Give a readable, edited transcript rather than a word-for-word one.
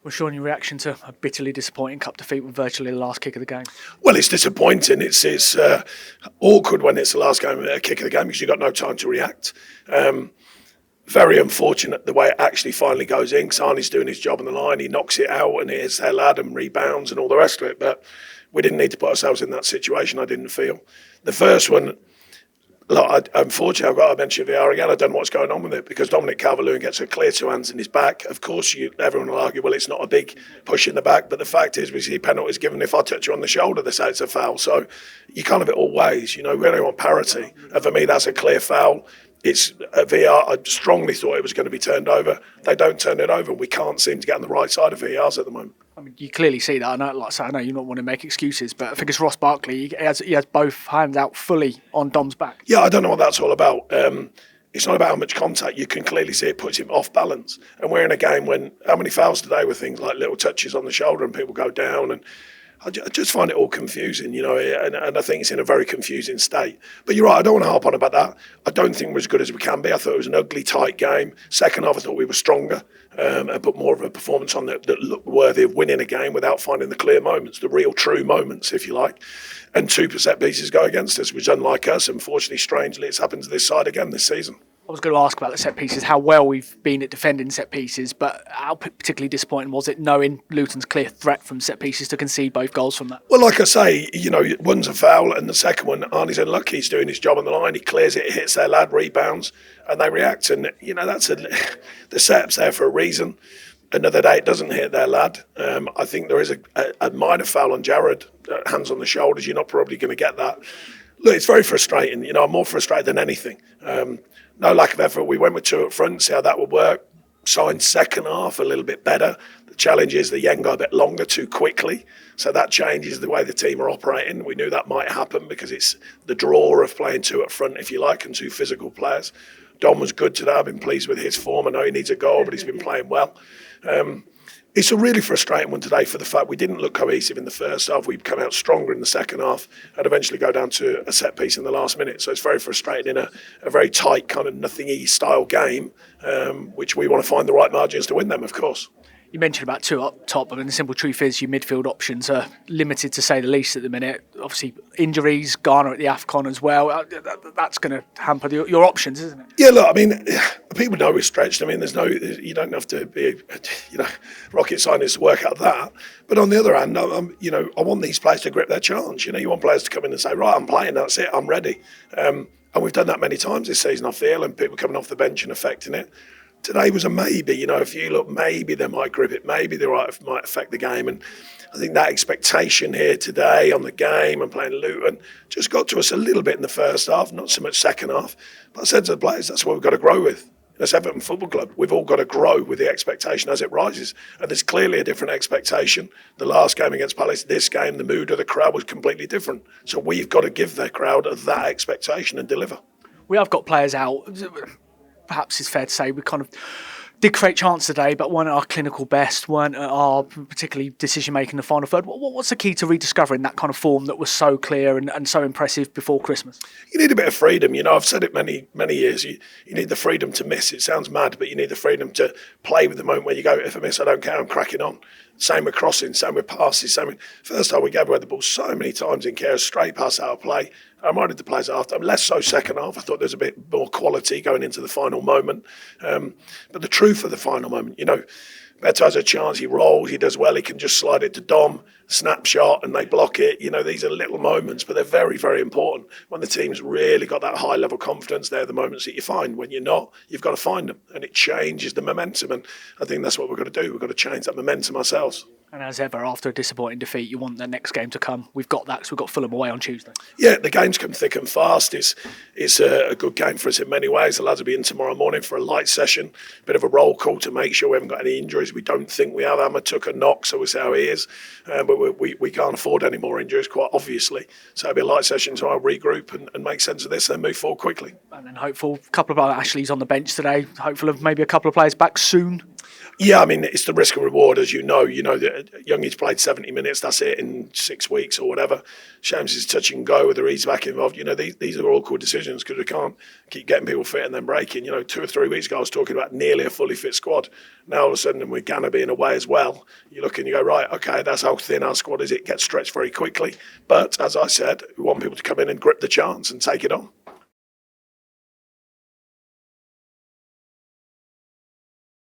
Well, Sean, your reaction to a bitterly disappointing cup defeat with virtually the last kick of the game? Well, it's disappointing. It's awkward when it's the last kick of the game because you've got no time to react. Very unfortunate the way it actually finally goes in. Sarni's doing his job on the line. He knocks it out and it hits their lad and rebounds and all the rest of it. But we didn't need to put ourselves in that situation, I didn't feel. The first one, look, unfortunately, I've got to mention VAR again. I don't know what's going on with it because Dominic Calvert-Lewin gets a clear two hands in his back. Of course, everyone will argue, well, it's not a big push in the back. But the fact is, we see penalties given. If I touch you on the shoulder, they say it's a foul. So you can't have it all ways. We only want parity. And for me, that's a clear foul. It's a VAR. I strongly thought it was going to be turned over. They don't turn it over. We can't seem to get on the right side of VARs at the moment. I mean, you clearly see that. I know you don't want to make excuses, but I think it's Ross Barkley. He has both hands out fully on Dom's back. Yeah, I don't know what that's all about. It's not about how much contact. You can clearly see it puts him off balance. And we're in a game when how many fouls today were things like little touches on the shoulder and people go down, and I just find it all confusing, and I think it's in a very confusing state. But you're right, I don't want to harp on about that. I don't think we're as good as we can be. I thought it was an ugly, tight game. Second half, I thought we were stronger and put more of a performance on that looked worthy of winning a game without finding the clear moments, the real true moments, if you like. And 2 set pieces go against us, which unlike us, unfortunately, strangely, it's happened to this side again this season. I was going to ask about the set pieces, how well we've been at defending set pieces, but how particularly disappointing was it knowing Luton's clear threat from set pieces to concede both goals from that? Well, like I say, one's a foul and the second one, Arnie's unlucky. He's doing his job on the line. He clears it, hits their lad, rebounds, and they react. And, the setup's there for a reason. Another day it doesn't hit their lad. I think there is a minor foul on Jared, hands on the shoulders. You're not probably going to get that. Look, it's very frustrating. I'm more frustrated than anything. No lack of effort. We went with 2 up front, see how that would work. Signed second half a little bit better. The challenge is the Yen go a bit longer too quickly. So that changes the way the team are operating. We knew that might happen because it's the draw of playing 2 up front, if you like, and 2 physical players. Dom was good today. I've been pleased with his form. I know he needs a goal, but he's been playing well. It's a really frustrating one today for the fact we didn't look cohesive in the first half. We've come out stronger in the second half and eventually go down to a set piece in the last minute. So it's very frustrating in a very tight kind of nothing-y style game, which we want to find the right margins to win them, of course. You mentioned about 2 up top. I mean, the simple truth is your midfield options are limited, to say the least, at the minute. Obviously, injuries, Ghana at the AFCON as well. That's going to hamper your options, isn't it? Yeah, look, I mean, people know we're stretched. I mean, you don't have to be, rocket scientists to work out that. But on the other hand, I want these players to grip their challenge. You want players to come in and say, right, I'm playing, that's it, I'm ready. And we've done that many times this season, I feel, and people coming off the bench and affecting it. Today was a maybe, if you look, maybe they might grip it, maybe they might affect the game. And I think that expectation here today on the game and playing Luton just got to us a little bit in the first half, not so much second half. But I said to the players, that's what we've got to grow with. As Everton Football Club, we've all got to grow with the expectation as it rises. And there's clearly a different expectation. The last game against Palace, this game, the mood of the crowd was completely different. So we've got to give their crowd that expectation and deliver. We have got players out. Perhaps it's fair to say we kind of did create chance today, but weren't at our clinical best, weren't at our particularly decision-making in the final third. What's the key to rediscovering that kind of form that was so clear and so impressive before Christmas? You need a bit of freedom. I've said it many years. You need the freedom to miss. It sounds mad, but you need the freedom to play with the moment where you go, if I miss, I don't care, I'm cracking on. Same with crossing, same with passes, first time we gave away the ball so many times in care, straight pass out of play. I reminded the players after, less so second half. I thought there was a bit more quality going into the final moment. But the truth of the final moment, Beto has a chance, he rolls, he does well, he can just slide it to Dom, snapshot, and they block it. These are little moments, but they're very, very important. When the team's really got that high level confidence, they're the moments that you find. When you're not, you've got to find them, and it changes the momentum. And I think that's what we've got to do. We've got to change that momentum ourselves. And as ever, after a disappointing defeat, you want the next game to come. We've got that because we've got Fulham away on Tuesday. Yeah, the games come thick and fast. It's a good game for us in many ways. The lads will be in tomorrow morning for a light session, bit of a roll call to make sure we haven't got any injuries. We don't think we have. Emma took a knock, so we'll see how he is. But we can't afford any more injuries, quite obviously. So it'll be a light session tomorrow, regroup and make sense of this and move forward quickly. And then hopeful, a couple of Ashley's on the bench today. Hopeful of maybe a couple of players back soon. Yeah, I mean, it's the risk and reward, as you know. You know that Youngie's played 70 minutes, that's it, in 6 weeks or whatever. Shams is touch and go, whether he's back involved. You know, these are all cool decisions because we can't keep getting people fit and then breaking. You know, 2 or 3 weeks ago, I was talking about nearly a fully fit squad. Now, all of a sudden, with Ghana being away as well, you look and you go, right, okay, that's how thin our squad is. It gets stretched very quickly. But as I said, we want people to come in and grip the chance and take it on.